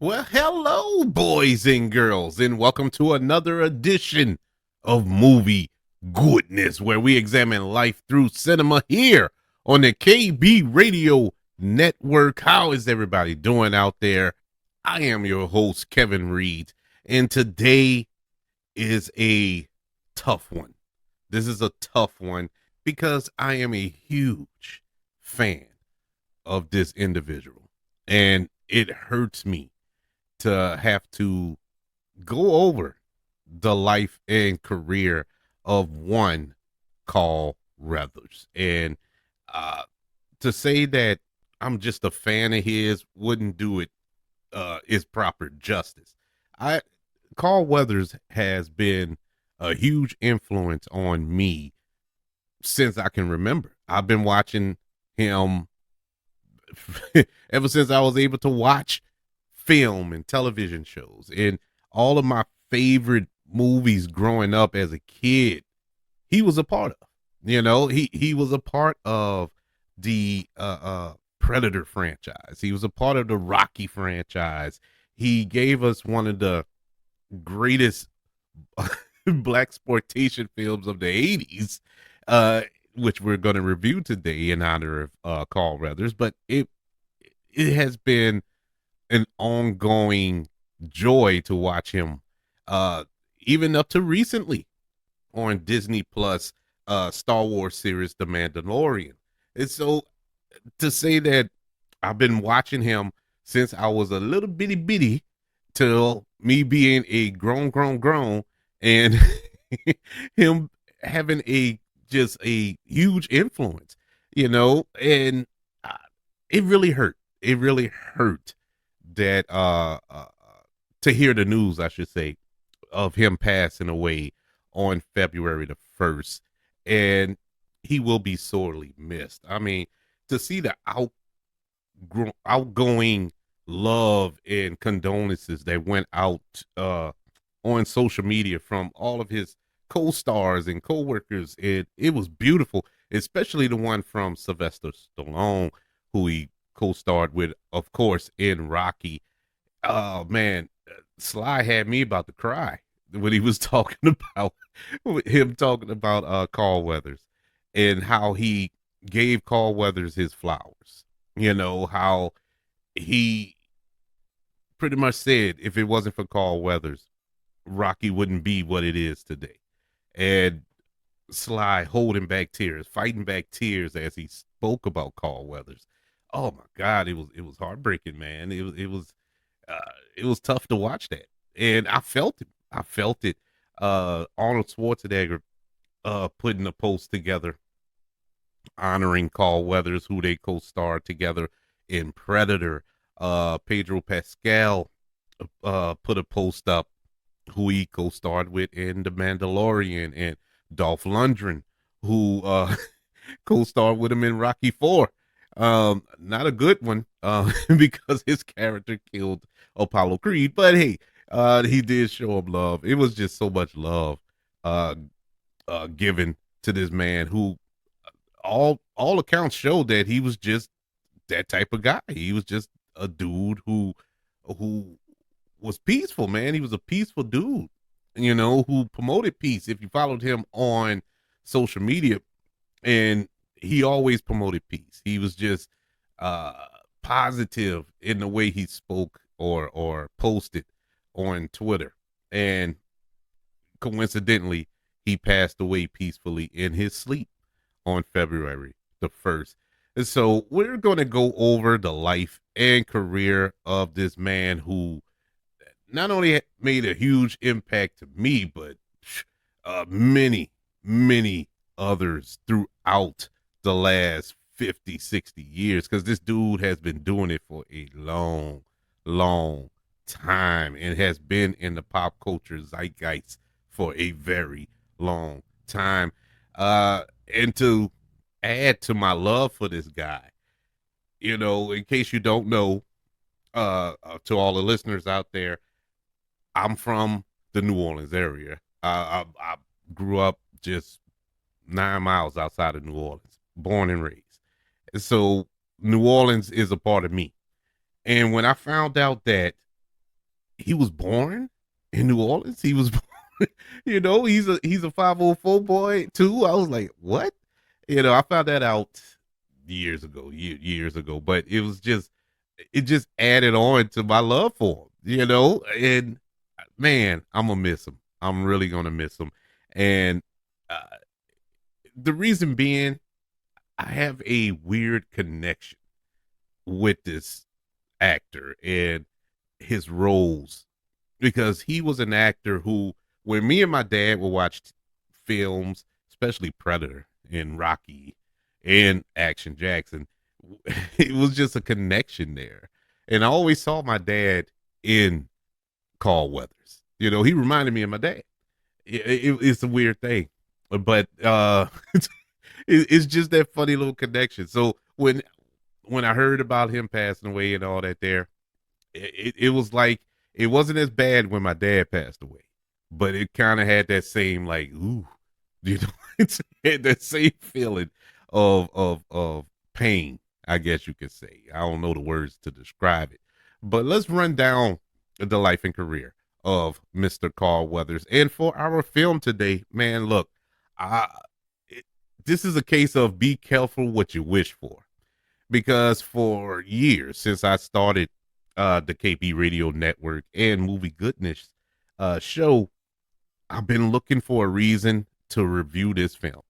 Well, hello, boys and girls, and welcome to another edition of Movie Goodness, where we examine life through cinema here on the KB Radio Network. How is everybody doing out there? I am your host, Kevin Reed, and today is a tough one. This is a tough one because I am a huge fan of this individual, and it hurts me to have to go over the life and career of one Carl Weathers. And uh, to say that I'm just a fan of his wouldn't do it is proper justice. I Carl Weathers has been a huge influence on me since I can remember. I've been watching him ever since I was able to watch film and television shows and all of my favorite movies growing up as a kid. He was a part of. He was a part of the Predator franchise. He was a part of the Rocky franchise. He gave us one of the greatest black exploitation films of the 80s, which we're going to review today in honor of Carl Weathers. But it has been an ongoing joy to watch him, uh, even up to recently on Disney Plus, Star Wars series, The Mandalorian. And so to say that I've been watching him since I was a little bitty till me being a grown, and him having a huge influence, and uh, it really hurt. It really hurt that to hear the news, I should say, of him passing away on February the 1st, and he will be sorely missed. I mean, to see the outgoing love and condolences that went out on social media from all of his co-stars and co-workers, it was beautiful, especially the one from Sylvester Stallone, who he co-starred with, of course, in Rocky. Oh man, Sly had me about to cry when he was talking about him talking about Carl Weathers and how he gave Carl Weathers his flowers. How he pretty much said if it wasn't for Carl Weathers, Rocky wouldn't be what it is today. And Sly holding back tears, fighting back tears as he spoke about Carl Weathers. Oh my God, it was heartbreaking, man. Uh, it was tough to watch that, and I felt it. I felt it. Arnold Schwarzenegger putting a post together honoring Carl Weathers, who they co-starred together in Predator. Pedro Pascal put a post up, who he co-starred with in The Mandalorian, and Dolph Lundgren, who co-starred with him in Rocky Four. Not a good one, because his character killed Apollo Creed, but hey, he did show him love. It was just so much love uh, given to this man who all accounts show that he was just that type of guy. He was just a dude who was peaceful, man. He was a peaceful dude, who promoted peace. If you followed him on social media, and he always promoted peace. He was just uh positive in the way he spoke or posted on Twitter. And coincidentally, he passed away peacefully in his sleep on February the 1st. And so we're going to go over the life and career of this man who not only made a huge impact to me, but many, many others throughout the last 50, 60 years. Because this dude has been doing it for a long, long time and has been in the pop culture zeitgeist for a very long time. And to add to my love for this guy, in case you don't know, to all the listeners out there, I'm from the New Orleans area. I grew up just 9 miles outside of New Orleans, born and raised. And so New Orleans is a part of me. And when I found out that he was born in New Orleans. He was, he's a 504 boy too. I was like, what? I found that out years ago, years ago. But it just added on to my love for him, And man, I'm gonna miss him. I'm really gonna miss him. And uh, the reason being, I have a weird connection with this actor and his roles because he was an actor who, when me and my dad would watch films, especially Predator and Rocky and Action Jackson, it was just a connection there. And I always saw my dad in Carl Weathers. He reminded me of my dad. It's a weird thing, but it's just that funny little connection. So when I heard about him passing away and all that, it was like it wasn't as bad when my dad passed away, but it kind of had that same like ooh, it had that same feeling of pain. I guess you could say. I don't know the words to describe it, but let's run down the life and career of Mr. Carl Weathers. And for our film today, man, look, I it, this is a case of be careful what you wish for, because for years since I started the KB Radio Network and Movie Goodness show, I've been looking for a reason to review this film,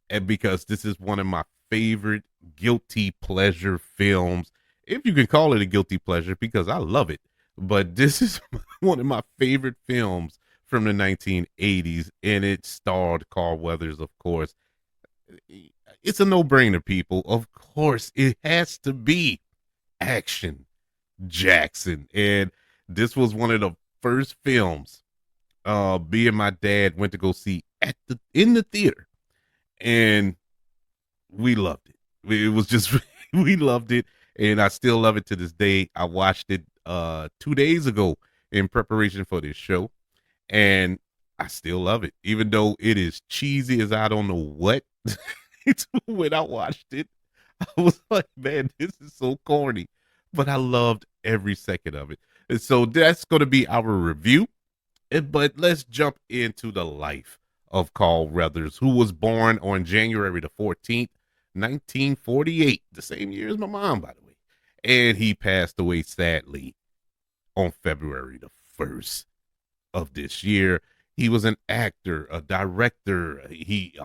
and because this is one of my favorite guilty pleasure films, if you can call it a guilty pleasure, because I love it. But this is one of my favorite films from the 1980s, and it starred Carl Weathers, of course. It's a no-brainer, people. Of course, it has to be Action Jackson, and this was one of the first films me and my dad went to go see in the theater, and we loved it. It was just we loved it, and I still love it to this day. I watched it 2 days ago in preparation for this show, and I still love it, even though it is cheesy as I don't know what. When I watched it, I was like, man, this is so corny, but I loved every second of it. And so that's going to be our review. But let's jump into the life of Carl Weathers, who was born on January the 14th, 1948, the same year as my mom, by the way. And he passed away sadly on February the 1st of this year. He was an actor, a director. He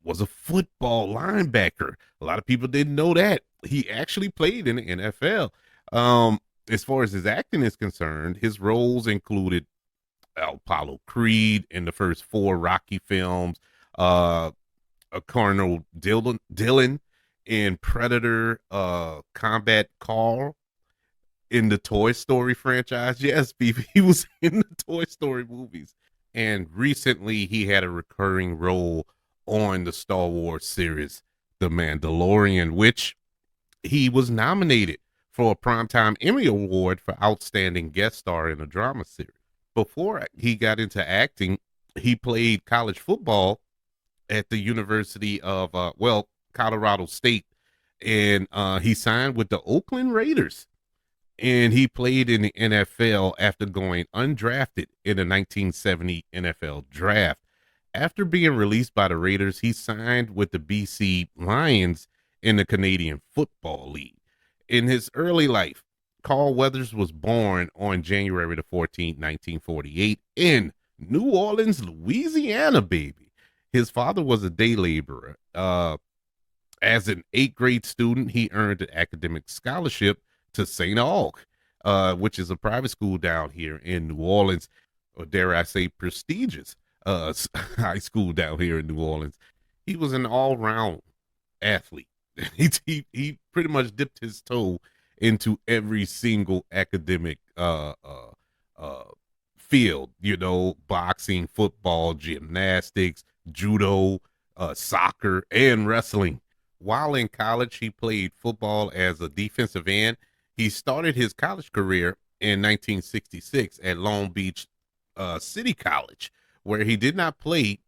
was a football linebacker. A lot of people didn't know that. He actually played in the NFL. As far as his acting is concerned, his roles included Apollo Creed in the first four Rocky films, Colonel Dillon in Predator, Combat Carl in the Toy Story franchise. Yes, he was in the Toy Story movies. And recently he had a recurring role on the Star Wars series, The Mandalorian, which he was nominated for a Primetime Emmy Award for Outstanding Guest Star in a Drama Series. Before he got into acting, he played college football at the University of, Colorado State. And he signed with the Oakland Raiders. And he played in the NFL after going undrafted in the 1970 NFL Draft. After being released by the Raiders, he signed with the BC Lions in the Canadian Football League. In his early life, Carl Weathers was born on January the 14th, 1948 in New Orleans, Louisiana, baby. His father was a day laborer. As an eighth grade student, he earned an academic scholarship to St. Aug, which is a private school down here in New Orleans, or dare I say prestigious high school down here in New Orleans. He was an all-round athlete. He pretty much dipped his toe into every single academic field, boxing, football, gymnastics, judo, soccer, and wrestling. While in college, he played football as a defensive end. He started his college career in 1966 at Long Beach City College, where he did not play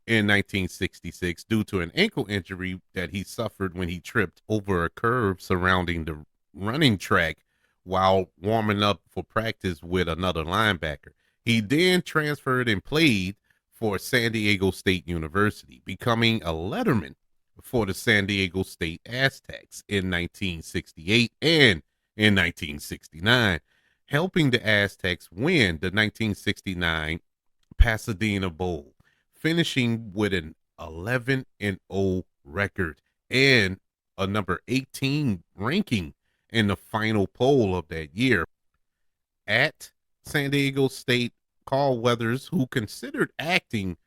in 1966 due to an ankle injury that he suffered when he tripped over a curve surrounding the running track while warming up for practice with another linebacker. He then transferred and played for San Diego State University, becoming a letterman for the San Diego State Aztecs in 1968 and in 1969, helping the Aztecs win the 1969 Pasadena Bowl, finishing with an 11 and 0 record and a number 18 ranking in the final poll of that year. At San Diego State, Carl Weathers, who considered acting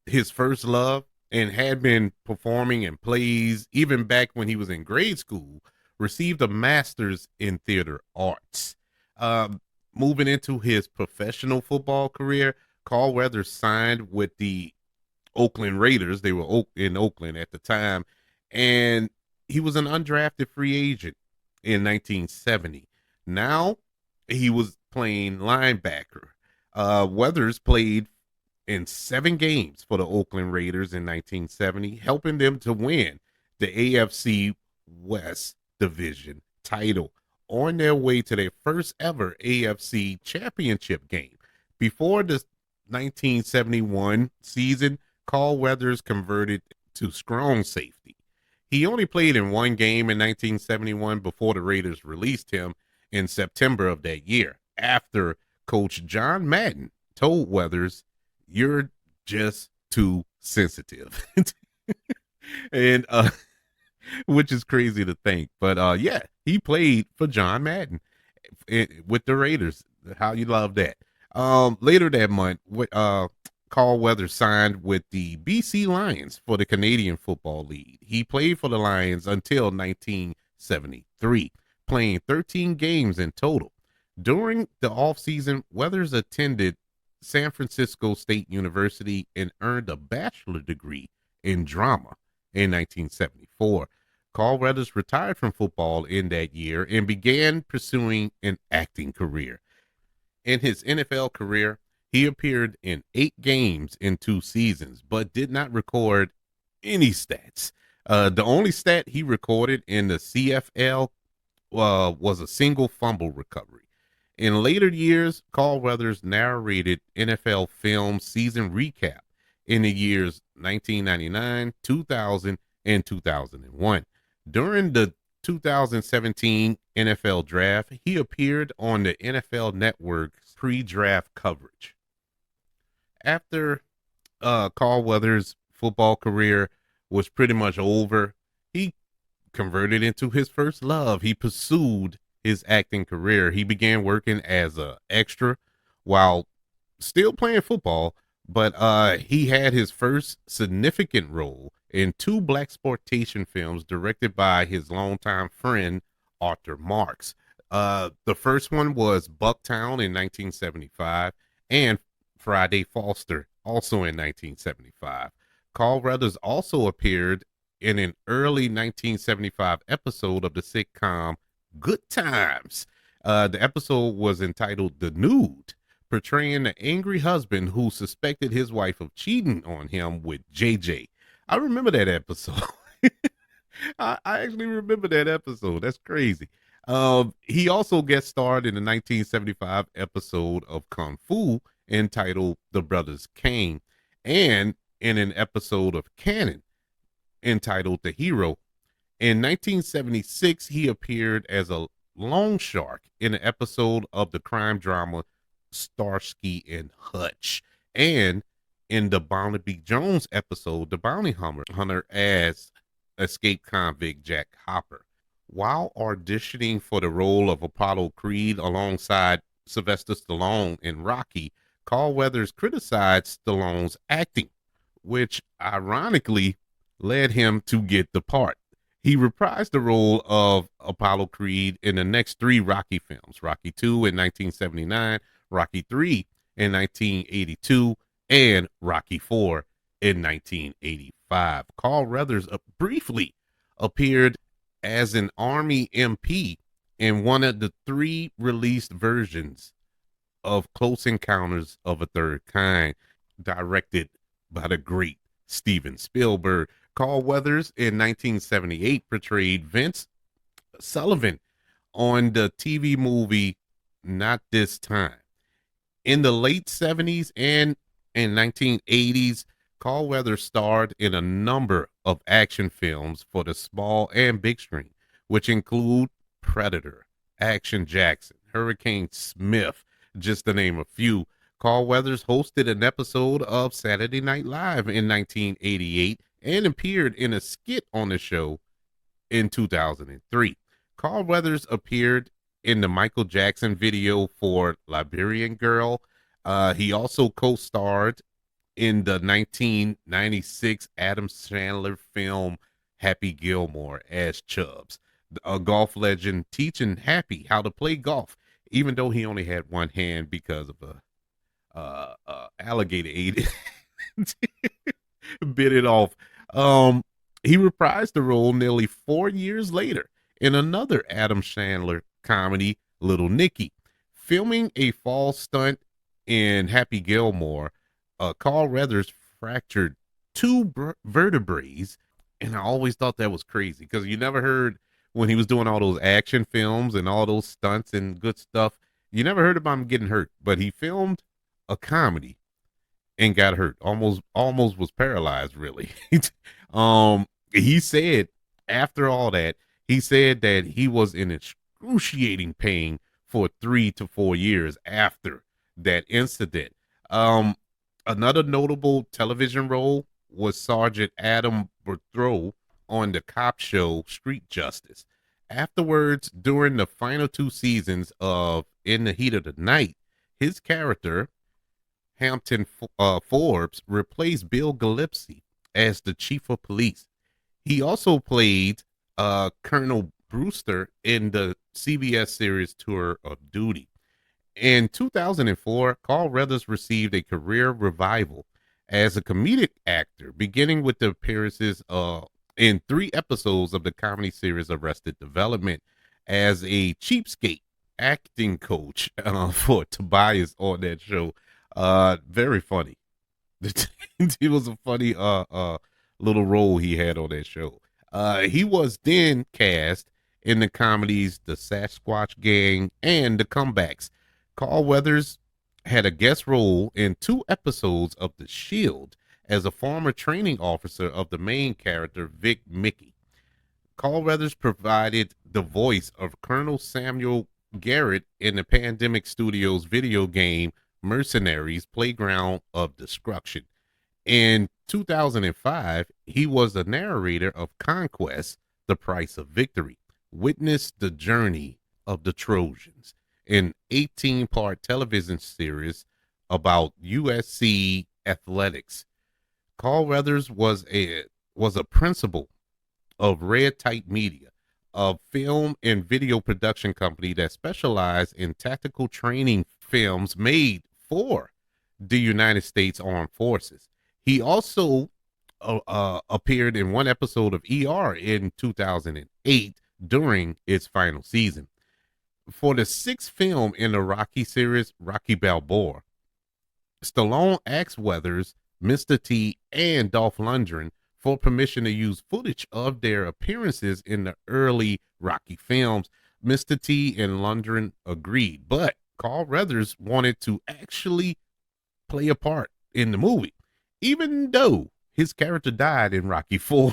his first love and had been performing in plays even back when he was in grade school, received a master's in theater arts. Um, Moving into his professional football career, Carl Weathers signed with the Oakland Raiders. They were in Oakland at the time, and he was an undrafted free agent in 1970. Now he was playing linebacker. Weathers played in 7 games for the Oakland Raiders in 1970, helping them to win the AFC West Division title on their way to their first ever AFC championship game. Before the 1971 season, Carl Weathers converted to strong safety. He only played in 1 game in 1971 before the Raiders released him in September of that year, after Coach John Madden told Weathers, "You're just too sensitive." And which is crazy to think. But yeah, he played for John Madden with the Raiders. How you love that. Later that month, Carl Weathers signed with the BC Lions for the Canadian Football League. He played for the Lions until 1973, playing 13 games in total. During the offseason, Weathers attended San Francisco State University and earned a bachelor degree in drama in 1974. Carl Weathers retired from football in that year and began pursuing an acting career. In his NFL career, he appeared in 8 games in 2 seasons, but did not record any stats. The only stat he recorded in the CFL was a single fumble recovery. In later years, Carl Weathers narrated NFL film season recap in the years 1999, 2000, and 2001. During the 2017 NFL Draft, he appeared on the NFL Network's pre-draft coverage. After Carl Weathers' football career was pretty much over, he converted into his first love. He pursued his acting career. He began working as an extra while still playing football, but he had his first significant role in 2 blaxploitation films directed by his longtime friend Arthur Marks. The first one was Bucktown in 1975 and Friday Foster, also in 1975. Carl Weathers also appeared in an early 1975 episode of the sitcom Good Times. The episode was entitled The Nude, portraying the angry husband who suspected his wife of cheating on him with JJ. I remember that episode. I actually remember that episode. That's crazy. He also guest starred in the 1975 episode of Kung Fu entitled The Brothers Kane, and in an episode of Cannon entitled The Hero. In 1976, he appeared as a loan shark in an episode of the crime drama Starsky and Hutch, and in the Barnaby Jones episode, The Bounty Hunter, as escaped convict Jack Hopper. While auditioning for the role of Apollo Creed alongside Sylvester Stallone in Rocky, Carl Weathers criticized Stallone's acting, which ironically led him to get the part. He reprised the role of Apollo Creed in the next 3 Rocky films, Rocky II in 1979, Rocky III in 1982, and Rocky IV in 1985. Carl Weathers briefly appeared as an Army MP in one of the 3 released versions of Close Encounters of a Third Kind, directed by the great Steven Spielberg. Carl Weathers in 1978 portrayed Vince Sullivan on the TV movie Not This Time. In the late 70s and 1980s, Carl Weathers starred in a number of action films for the small and big screen, which include Predator, Action Jackson, Hurricane Smith, just to name a few. Carl Weathers hosted an episode of Saturday Night Live in 1988 and appeared in a skit on the show in 2003. Carl Weathers appeared in the Michael Jackson video for Liberian Girl. He also co-starred in the 1996 Adam Sandler film Happy Gilmore as Chubbs, a golf legend teaching Happy how to play golf, even though he only had one hand because of a alligator ate it, bit it off. Um, he reprised the role nearly 4 years later in another Adam Sandler comedy, Little Nicky. Filming a fall stunt in Happy Gilmore, Carl Weathers fractured two vertebrae, and I always thought that was crazy because you never heard when he was doing all those action films and all those stunts and good stuff. You never heard about him getting hurt, but he filmed a comedy and got hurt. Almost was paralyzed, really. He said after all that, he said that he was in excruciating pain for 3 to 4 years after that incident. Um, Another notable television role was Sergeant Adam Berthrow on the cop show Street Justice. Afterwards, during the final 2 seasons of In the Heat of the Night, his character Hampton Forbes replaced Bill Gillespie as the chief of police. He also played Colonel Brewster in the CBS series Tour of Duty. In 2004, Carl Weathers received a career revival as a comedic actor, beginning with the appearances in 3 episodes of the comedy series Arrested Development as a cheapskate acting coach for Tobias on that show. Very funny. It was a funny little role he had on that show. He was then cast in the comedies The Sasquatch Gang and The Comebacks. Carl Weathers had a guest role in 2 episodes of The Shield as a former training officer of the main character Vic Mickey. Carl Weathers provided the voice of Colonel Samuel Garrett in the Pandemic Studios video game Mercenaries Playground of Destruction. In 2005, he was the narrator of Conquest, The Price of Victory. Witness the journey of the Trojans, an 18-part television series about USC athletics. Carl Weathers was a principal of Red Type Media, a film and video production company that specialized in tactical training films made for the United States Armed Forces. He also appeared in 1 episode of ER in 2008 during its final season. For the 6th film in the Rocky series, Rocky Balboa, Stallone asked Weathers, Mr. T, and Dolph Lundgren for permission to use footage of their appearances in the early Rocky films. Mr. T and Lundgren agreed, but Carl Weathers wanted to actually play a part in the movie, even though his character died in Rocky 4.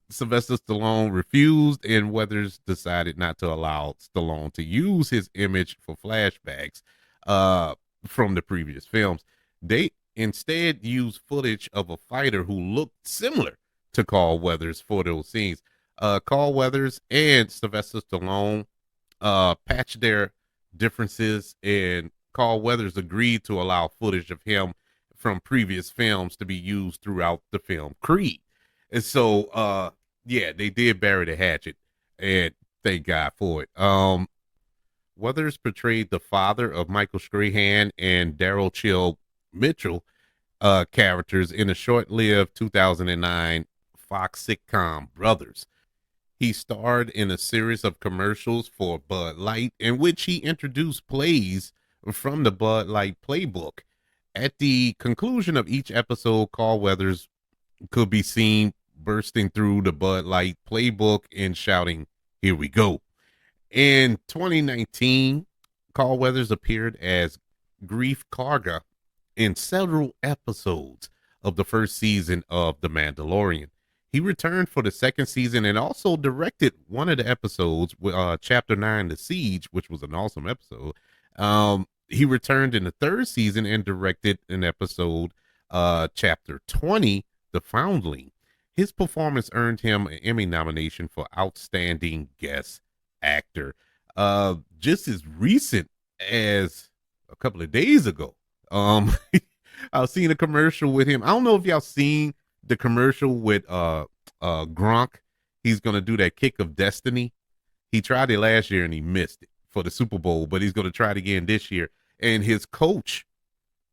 Sylvester Stallone refused, and Weathers decided not to allow Stallone to use his image for flashbacks from the previous films. They instead used footage of a fighter who looked similar to Carl Weathers for those scenes. Carl Weathers and Sylvester Stallone patched their differences, and Carl Weathers agreed to allow footage of him from previous films to be used throughout the film Creed. And so, yeah, they did bury the hatchet, and thank God for it. Weathers portrayed the father of Michael Strahan and Daryl Chill Mitchell characters in a short-lived 2009 Fox sitcom Brothers. He starred in a series of commercials for Bud Light in which he introduced plays from the Bud Light playbook. At the conclusion of each episode, Carl Weathers could be seen bursting through the Bud Light playbook and shouting, "Here we go." In 2019, Carl Weathers appeared as Grief Karga in several episodes of the first season of The Mandalorian. He returned for the second season and also directed one of the episodes, Chapter 9, The Siege, which was an awesome episode. He returned in the third season and directed an episode, Chapter 20, The Foundling. His performance earned him an Emmy nomination for Outstanding Guest Actor. Just as recent as a couple of days ago, I've seen a commercial with him. I don't know if y'all seen the commercial with Gronk. He's gonna do that kick of destiny. He tried it last year and he missed it for the Super Bowl, but he's gonna try it again this year. And his coach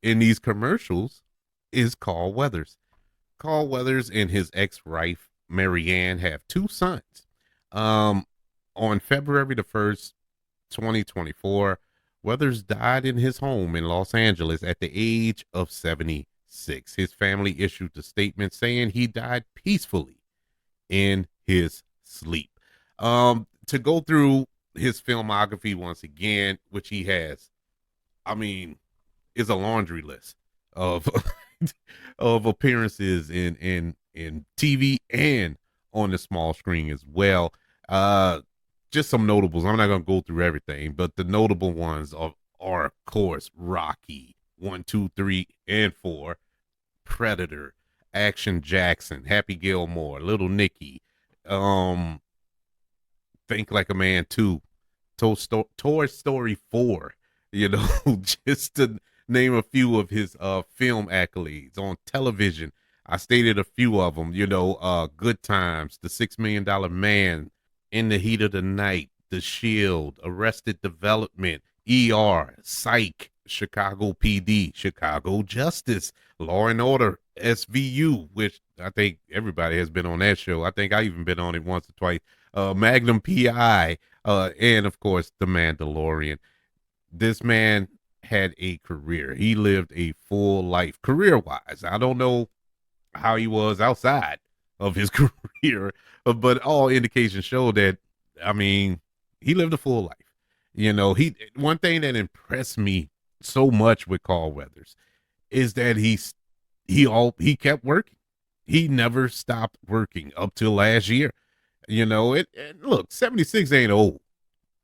in these commercials is Carl Weathers. Carl Weathers and his ex-wife Marianne have two sons. On February the 1st, 2024, Weathers died in his home in Los Angeles at the age of 76. His family issued a statement saying he died peacefully in his sleep. To go through his filmography once again, which he has, I mean, is a laundry list of of appearances in TV and on the small screen as well. Just some notables. I'm not gonna go through everything, but the notable ones are of course Rocky 1, 2, 3, and 4, Predator, Action Jackson, Happy Gilmore, Little Nicky, um, Think Like a Man 2, Toy Story 4. You know, just to name a few of his film accolades on television. I stated a few of them. You know, Good Times, The $6 Million Man, In the Heat of the Night, The Shield, Arrested Development, ER, Psych, Chicago PD, Chicago Justice, Law and Order, SVU, which I think everybody has been on that show. I think I even been on it once or twice. Magnum PI, and of course, The Mandalorian. This man had a career. He lived a full life career wise. I don't know how he was outside of his career, but all indications show that, I mean, he lived a full life. You know, one thing that impressed me so much with Carl Weathers is that he kept working. He never stopped working up till last year. You know, look, 76 ain't old.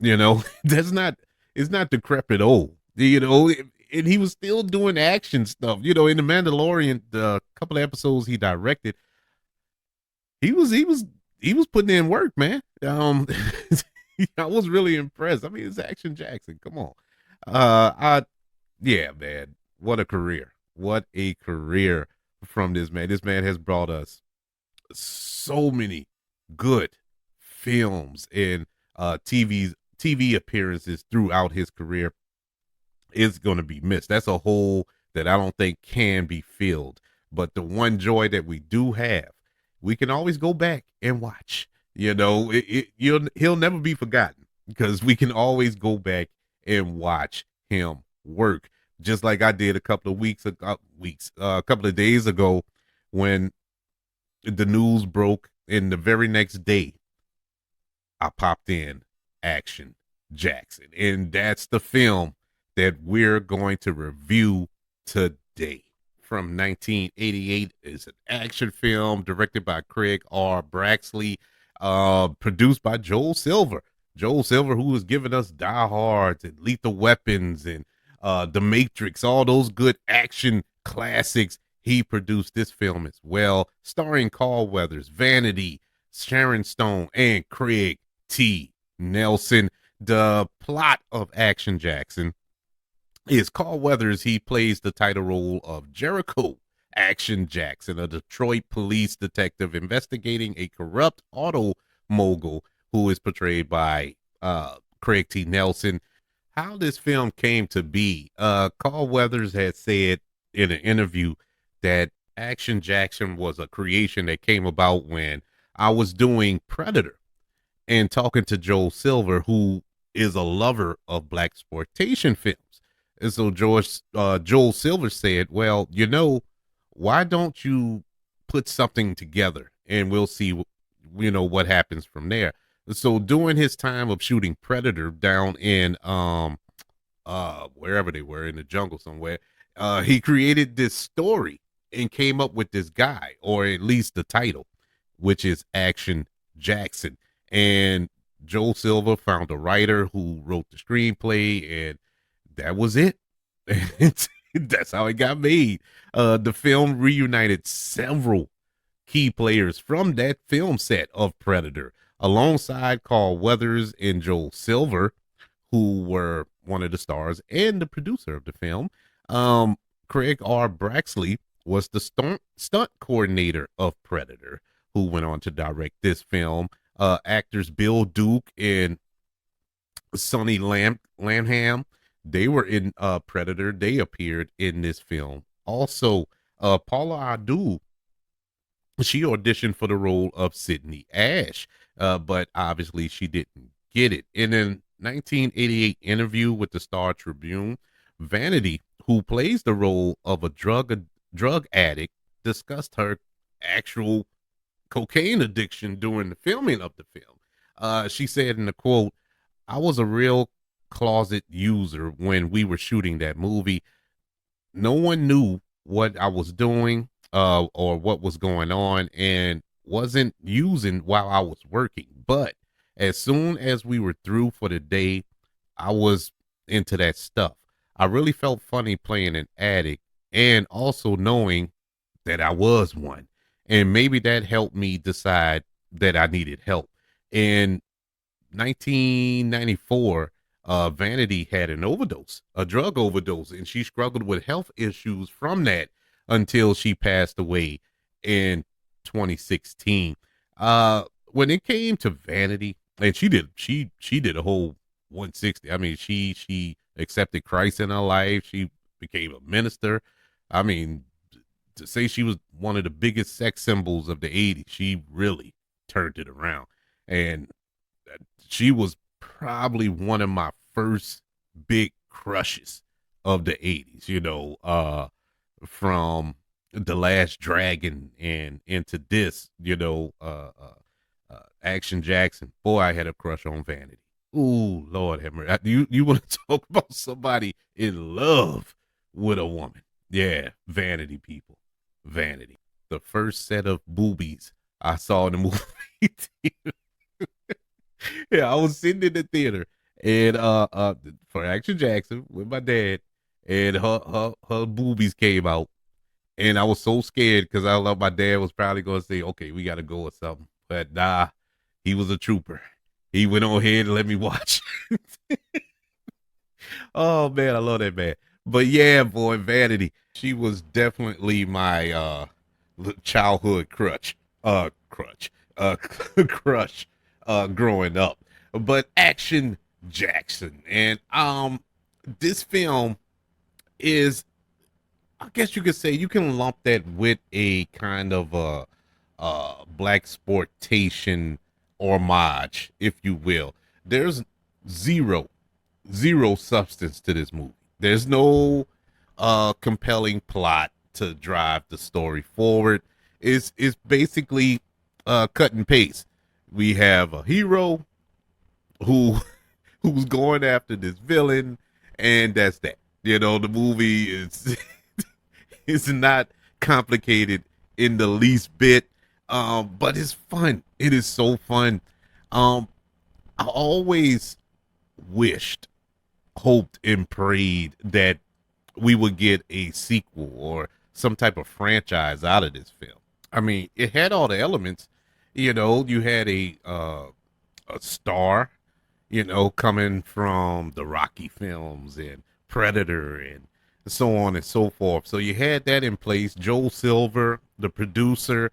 You know, that's not it's not decrepit old. You know, and he was still doing action stuff. You know, in the Mandalorian, the couple of episodes he directed, he was putting in work, man. I was really impressed. I mean, it's Action Jackson. Come on. I Yeah, man. What a career. What a career from this man. This man has brought us so many good films and TV appearances throughout his career. Is going to be missed. That's a hole that I don't think can be filled. But the one joy that we do have, we can always go back and watch. You know, he'll never be forgotten because we can always go back and watch him work. Just like I did a couple of a couple of days ago when the news broke, and the very next day I popped in Action Jackson, and that's the film that we're going to review today. From 1988, is an action film directed by Craig R. Braxley, produced by Joel Silver. Joel Silver, who has given us Die Hard and Lethal Weapons and The Matrix, all those good action classics. He produced this film as well, starring Carl Weathers, Vanity, Sharon Stone, and Craig T. Nelson. The plot of Action Jackson is Carl Weathers. He plays the title role of Jericho Action Jackson, a Detroit police detective investigating a corrupt auto mogul who is portrayed by Craig T. Nelson. How this film came to be, Carl Weathers had said in an interview that Action Jackson was a creation that came about when I was doing Predator and talking to Joel Silver, who is a lover of black exploitation films. And so Joel Silver said, well, you know, why don't you put something together and we'll see, you know, what happens from there. So during his time of shooting Predator down in wherever they were in the jungle somewhere, he created this story and came up with this guy, or at least the title, which is Action Jackson. And Joel Silver found a writer who wrote the screenplay, and that was it. That's how it got made. The film reunited several key players from that film set of Predator, alongside Carl Weathers and Joel Silver, who were one of the stars and the producer of the film. Um, Craig R. Braxley was the stunt coordinator of Predator, who went on to direct this film. Actors Bill Duke and Sonny Lanham, they were in Predator. They appeared in this film. Also, Paula Abdul, she auditioned for the role of Sydney Ash, but obviously she didn't get it. In a 1988 interview with the Star Tribune, Vanity, who plays the role of a drug addict, discussed her actual cocaine addiction during the filming of the film. She said in the quote, "I was a real closet user when we were shooting that movie. No one knew what I was doing or what was going on, and wasn't using while I was working. But as soon as we were through for the day, I was into that stuff. I really felt funny playing an addict and also knowing that I was one. And maybe that helped me decide that I needed help." In 1994, Vanity had an overdose, a drug overdose, and she struggled with health issues from that until she passed away in 2016. When it came to Vanity, and she did a whole 160. I mean, she accepted Christ in her life. She became a minister. I mean, to say she was one of the biggest sex symbols of the 80s, she really turned it around. And she was probably one of my first big crushes of the 80s, from The Last Dragon and into this, Action Jackson. Boy, I had a crush on Vanity. Ooh, Lord have mercy. You want to talk about somebody in love with a woman? Yeah, Vanity, people. Vanity. The first set of boobies I saw in the movie theater. Yeah, I was sitting in the theater and for Action Jackson with my dad, and her boobies came out, and I was so scared because I thought my dad was probably gonna say, "Okay, we gotta go or something," but nah, he was a trooper. He went on ahead and let me watch. Oh man, I love that man. But yeah, boy, Vanity, she was definitely my childhood crush growing up. But Action Jackson, and this film is, I guess you could say, you can lump that with a kind of black sportation homage, if you will. There's zero zero substance to this movie. There's no compelling plot to drive the story forward. It's basically cut and paste. We have a hero who who's going after this villain, and that's that. The movie is it's not complicated in the least bit. But it's fun. It is so fun. Um, I always wished, hoped, and prayed that we would get a sequel or some type of franchise out of this film. I mean, it had all the elements. You had a star, coming from the Rocky films and Predator and so on and so forth. So you had that in place. Joel Silver, the producer,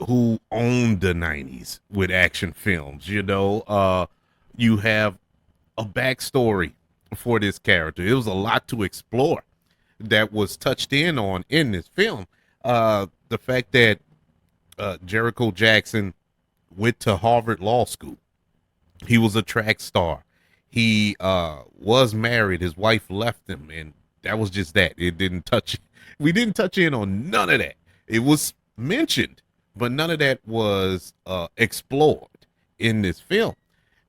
who owned the 90s with action films. You have a backstory for this character. It was a lot to explore that was touched in on in this film. The fact that Jericho Jackson went to Harvard Law School. He was a track star. He was married. His wife left him, and that was just that. It didn't touch. We didn't touch in on none of that. It was mentioned, but none of that was explored in this film.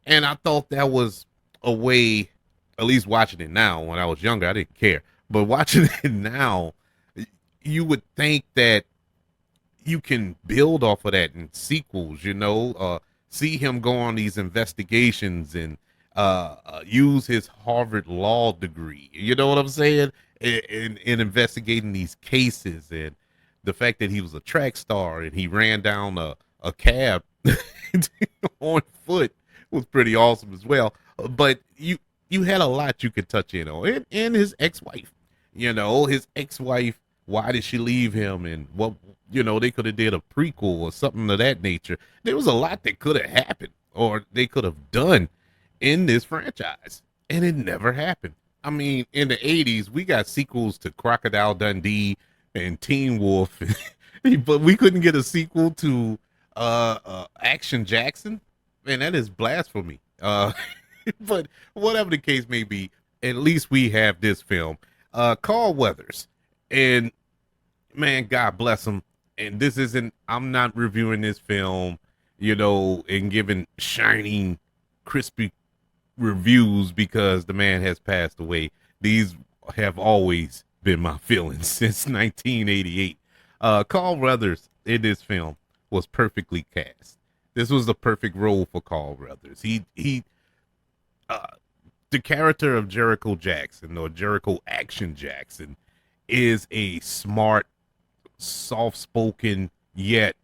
And I thought that was a way, at least watching it now. When I was younger, I didn't care, but watching it now, you would think that you can build off of that in sequels, see him go on these investigations and use his Harvard law degree, you know what I'm saying, in investigating these cases, and the fact that he was a track star and he ran down a cab on foot was pretty awesome as well. But you had a lot you could touch in on, and his ex-wife, his ex-wife, why did she leave him, and what, they could have did a prequel or something of that nature. There was a lot that could have happened or they could have done in this franchise, and it never happened. I mean, in the 80s, we got sequels to Crocodile Dundee and Teen Wolf, but we couldn't get a sequel to Action Jackson. Man, that is blasphemy. But whatever the case may be, at least we have this film. Carl Weathers. And man, God bless him. And this isn't, I'm not reviewing this film, and giving shining, crispy reviews because the man has passed away. These have always been my feelings since 1988. Carl Weathers in this film was perfectly cast. This was the perfect role for Carl Weathers. The character of Jericho Jackson, or Jericho Action Jackson, is a smart, soft-spoken, yet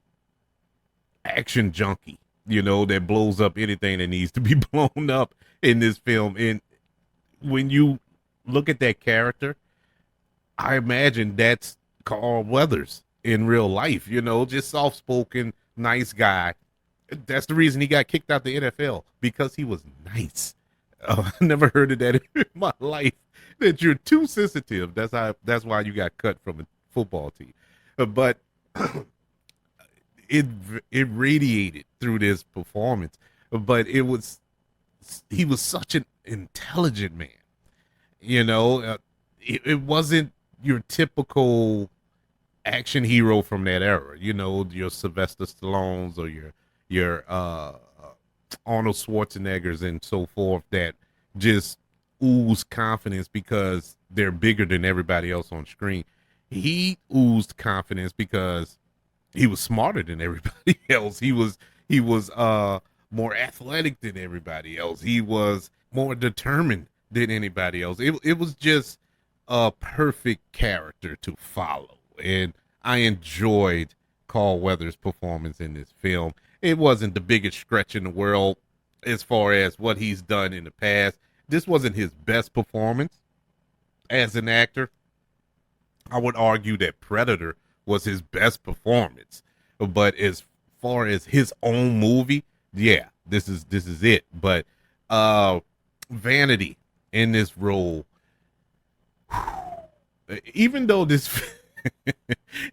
action junkie, that blows up anything that needs to be blown up in this film. And when you look at that character, I imagine that's Carl Weathers in real life, just soft-spoken, nice guy. That's the reason he got kicked out the NFL, because he was nice. I never heard of that in my life. That you're too sensitive. That's why you got cut from a football team. But it radiated through this performance. But he was such an intelligent man. It wasn't your typical action hero from that era. Your Sylvester Stallones or your Arnold Schwarzeneggers and so forth that just ooze confidence because they're bigger than everybody else on screen. He oozed confidence because he was smarter than everybody else. He was more athletic than everybody else. He was more determined than anybody else. It was just a perfect character to follow, and I enjoyed Carl Weathers' performance in this film. It wasn't the biggest stretch in the world as far as what he's done in the past. This wasn't his best performance as an actor. I would argue that Predator was his best performance. But as far as his own movie, yeah, this is it. But Vanity in this role, even though this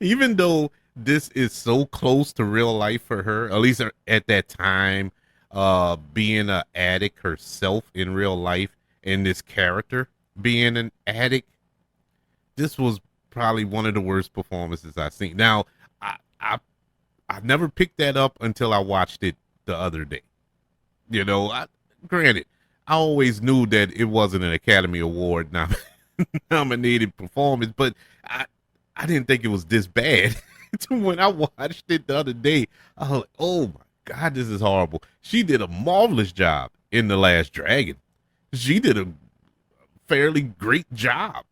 even though this is so close to real life for her, at least at that time, being an addict herself in real life, and this character being an addict, this was probably one of the worst performances I've seen. Now, I never picked that up until I watched it the other day. Granted, I always knew that it wasn't an Academy Award nominated performance, but I didn't think it was this bad. When I watched it the other day, I was like, oh my God, this is horrible. She did a marvelous job in The Last Dragon. She did a fairly great job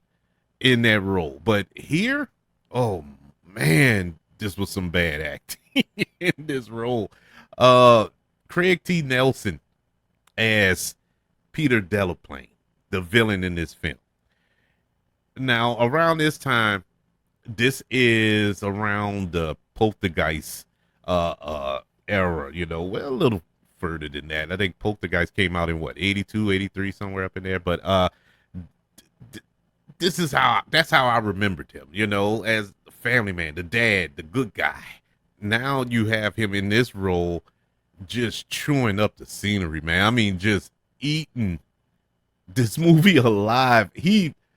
in that role. But here, oh man, this was some bad acting in this role. Craig T. Nelson as Peter Delaplane, the villain in this film. Now, around this time, this is around the Poltergeist era, well, a little further than that. I think Poltergeist came out in what, 82, 83, somewhere up in there. But that's how I remembered him, as the family man, the dad, the good guy. Now you have him in this role just chewing up the scenery, man. I mean, just eating this movie alive.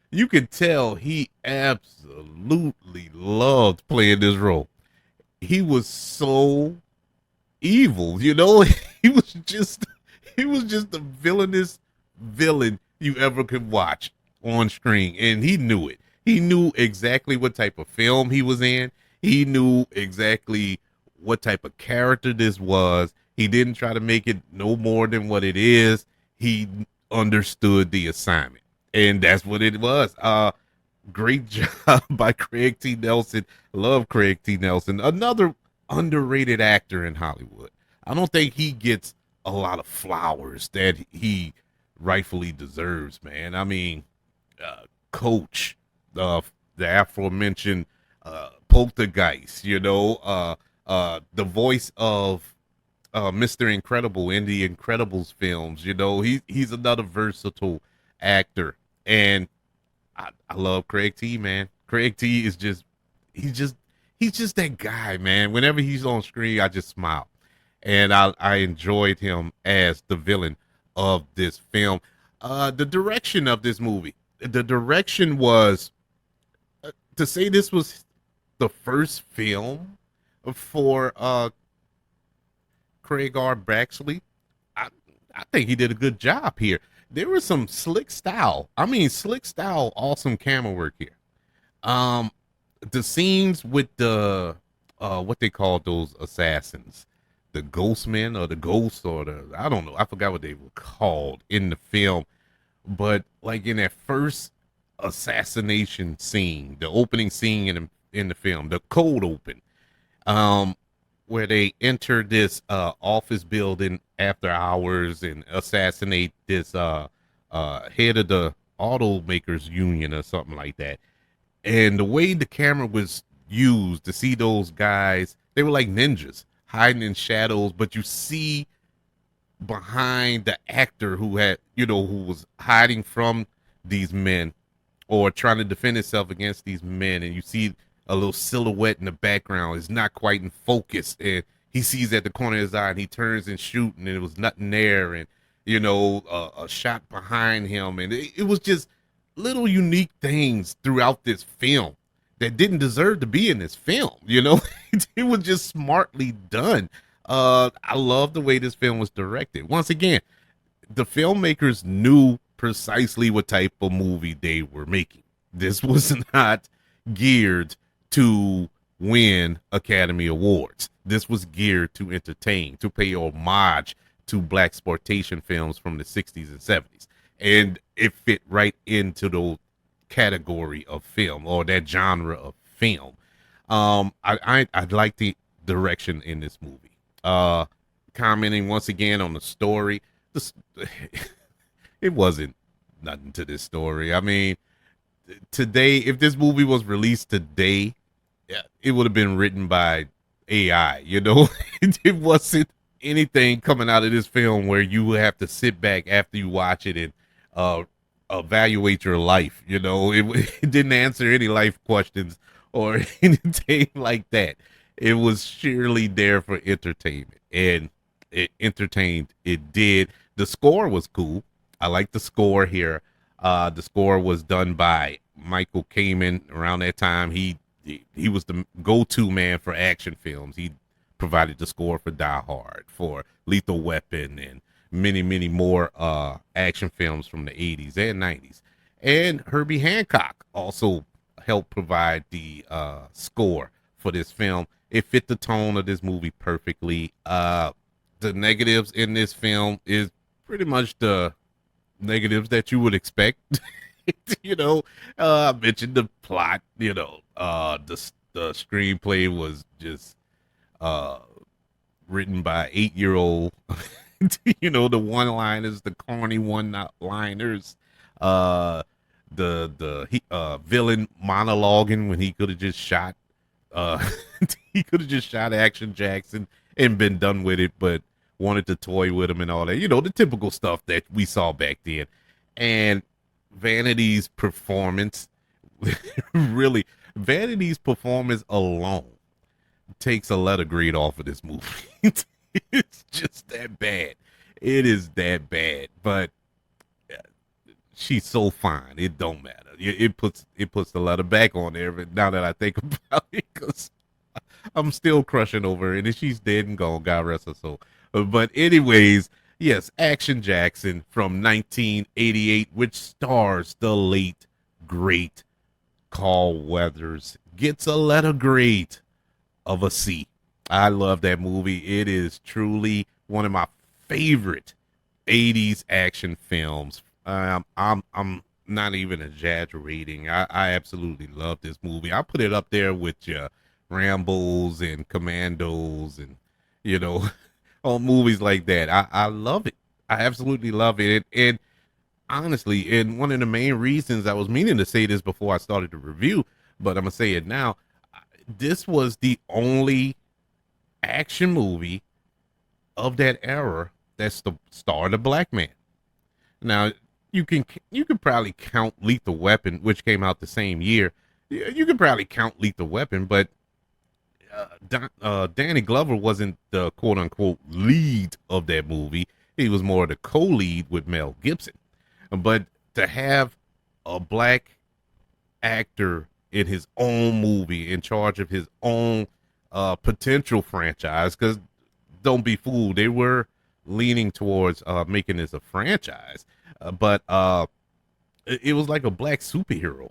You can tell he absolutely loved playing this role. He was so evil, he was just He was just the villainous villain you ever could watch on screen, and he knew it. He knew exactly what type of film he was in. He knew exactly what type of character this was. He didn't try to make it no more than what it is. He understood the assignment, and that's what it was. Great job by Craig T. Nelson. Love Craig T. Nelson, another underrated actor in Hollywood. I don't think he gets a lot of flowers that he rightfully deserves, man. I mean, Coach, the aforementioned Poltergeist, the voice of Mr. Incredible in the Incredibles films. He's another versatile actor, and I love Craig T, man. Craig T is just he's just he's just that guy, man. Whenever he's on screen, I just smile. And I enjoyed him as the villain of this film. The direction of this movie. The direction was to say this was the first film for Craig R. Baxley. I I think he did a good job here. There was some slick style. I mean, slick style, awesome camera work here. Um, the scenes with the what they call those assassins, the ghost men or the ghosts or the I don't know. I forgot what they were called in the film, but like in that first assassination scene, the opening scene in the film, the cold open, um, where they enter this office building after hours and assassinate this head of the automakers union or something like that. And the way the camera was used to see those guys, they were like ninjas hiding in shadows, but you see behind the actor who had, who was hiding from these men or trying to defend himself against these men, and you see a little silhouette in the background. It's not quite in focus, and he sees at the corner of his eye, and he turns and shoots, and it was nothing there, and a shot behind him, and it was just little unique things throughout this film that didn't deserve to be in this film. It was just smartly done. I love the way this film was directed. Once again, the filmmakers knew precisely what type of movie they were making. This was not geared to win Academy Awards. This was geared to entertain, to pay homage to black exploitation films from the 60s and 70s. And it fit right into the category of film or that genre of film. I like the direction in this movie. Commenting once again on the story. This, it wasn't nothing to this story. I mean, today, if this movie was released today, yeah, it would have been written by AI. It wasn't anything coming out of this film where you would have to sit back after you watch it and evaluate your life. It didn't answer any life questions or anything like that. It was surely there for entertainment, and it entertained. It did. The score was cool. I like the score here. The score was done by Michael Kamen. Around that time, he was the go-to man for action films. He provided the score for Die Hard, for Lethal Weapon, and many, many more action films from the 80s and 90s. And Herbie Hancock also helped provide the score for this film. It fit the tone of this movie perfectly. The negatives in this film is pretty much the negatives that you would expect. I mentioned the plot. The screenplay was just written by 8-year-old. The one-liners, the corny one-liners, the villain monologuing when he could have just shot. He could have just shot Action Jackson and been done with it, but wanted to toy with him and all that. The typical stuff that we saw back then. And Vanity's performance, really, Vanity's performance alone takes a letter grade off of this movie. It's just that bad. It is that bad, but she's so fine. It don't matter. It puts the letter back on there. But now that I think about it, because I'm still crushing over her, and she's dead and gone. God rest her soul. But anyways, Yes, Action Jackson from 1988, which stars the late, great Carl Weathers, gets a letter grade of a C. I love that movie. It is truly one of my favorite 80s action films. I'm not even exaggerating. I absolutely love this movie. I put it up there with Rambos and Commandos and, you know, all movies like that. I love it. I absolutely love it. And honestly, and one of the main reasons I was meaning to say this before I started the review, but I'm going to say it now. This was the only action movie of that era that's the starred a black man. Now you can probably count Lethal Weapon, which came out the same year. You can probably count Lethal Weapon, but Danny Glover wasn't the quote unquote lead of that movie. He was more the co-lead with Mel Gibson. But to have a black actor in his own movie in charge of his own potential franchise, because don't be fooled, they were leaning towards making this a franchise, but it was like a black superhero,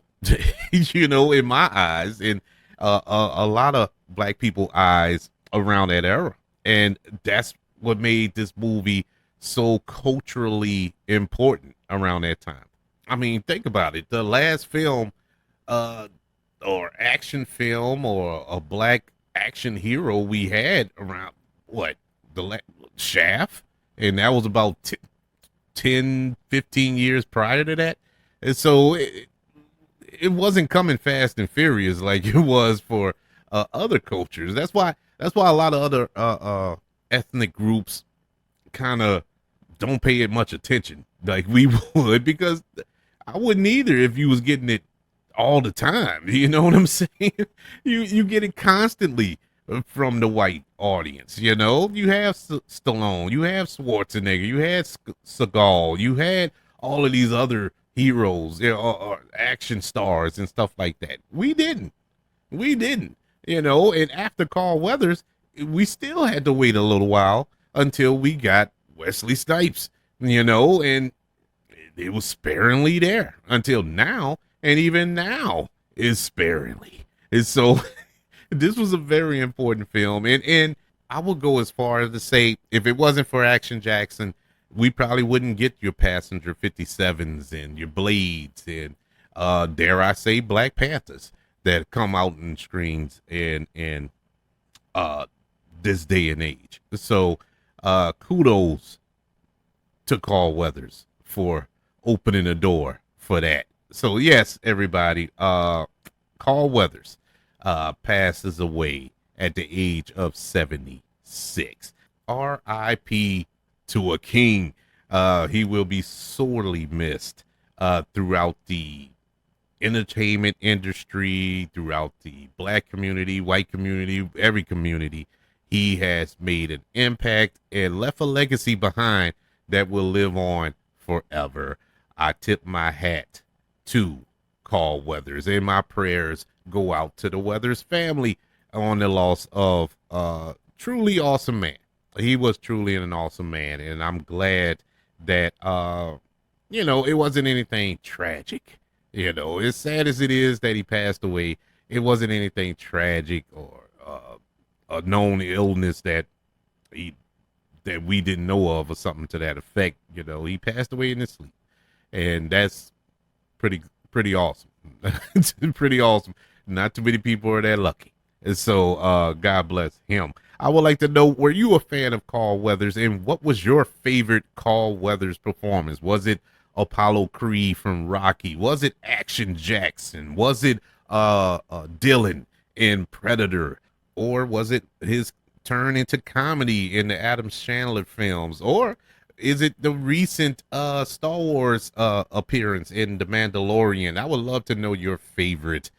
in my eyes, and a lot of black people eyes around that era, and that's what made this movie so culturally important around that time. I mean, think about it. The last film, uh, or action film, or a black action hero we had around what Shaft, and that was about 10, 15 years prior to that. And so it wasn't coming fast and furious like it was for other cultures. That's why a lot of other ethnic groups kind of don't pay it much attention like we would, because I wouldn't either if you was getting it all the time. You know what I'm saying? You get it constantly from the white audience. You have Stallone, you have Schwarzenegger, you had Seagal, you had all of these other heroes, or action stars and stuff like that. We didn't. And after Carl Weathers, we still had to wait a little while until we got Wesley Snipes. And it was sparingly there until now, and even now is sparingly. And so this was a very important film, and I will go as far as to say, if it wasn't for Action Jackson, we probably wouldn't get your Passenger 57s and your Blades and dare I say Black Panthers that come out in screens in this day and age. So kudos to Carl Weathers for opening the door for that. So yes, everybody, Carl Weathers passes away at the age of 76. R.I.P. to a king. He will be sorely missed throughout the entertainment industry, throughout the black community, white community, every community. He has made an impact and left a legacy behind that will live on forever. I tip my hat to Carl Weathers, and my prayers go out to the Weathers family on the loss of truly awesome man. He was truly an awesome man, and I'm glad that it wasn't anything tragic. As sad as it is that he passed away, it wasn't anything tragic or a known illness that we didn't know of or something to that effect. He passed away in his sleep, and that's pretty awesome. It's pretty awesome. Not too many people are that lucky. And so God bless him. I would like to know, were you a fan of Carl Weathers, and what was your favorite Carl Weathers performance? Was it Apollo Creed from Rocky? Was it Action Jackson? Was it Dylan in Predator? Or was it his turn into comedy in the Adam Sandler films? Or is it the recent Star Wars appearance in The Mandalorian? I would love to know your favorite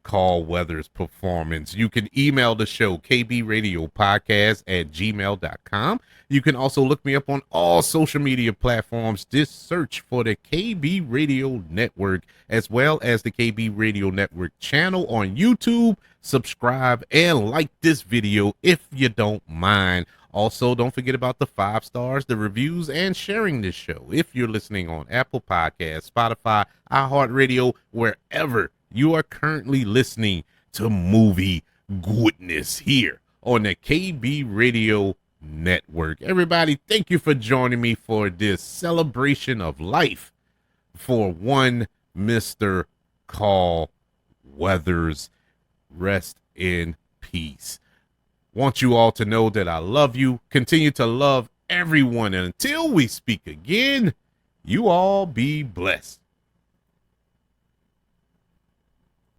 Carl Weathers performance. You can email the show, kbradiopodcast@gmail.com. You can also look me up on all social media platforms. Just search for the KB Radio Network, as well as the KB Radio Network channel on YouTube. Subscribe and like this video if you don't mind. Also, don't forget about the 5 stars, the reviews, and sharing this show. If you're listening on Apple Podcasts, Spotify, iHeartRadio, wherever you are currently listening to movie goodness here on the KB Radio Network. Everybody, thank you for joining me for this celebration of life for one Mr. Carl Weathers. Rest in peace. Want you all to know that I love you. Continue to love everyone. And until we speak again, you all be blessed.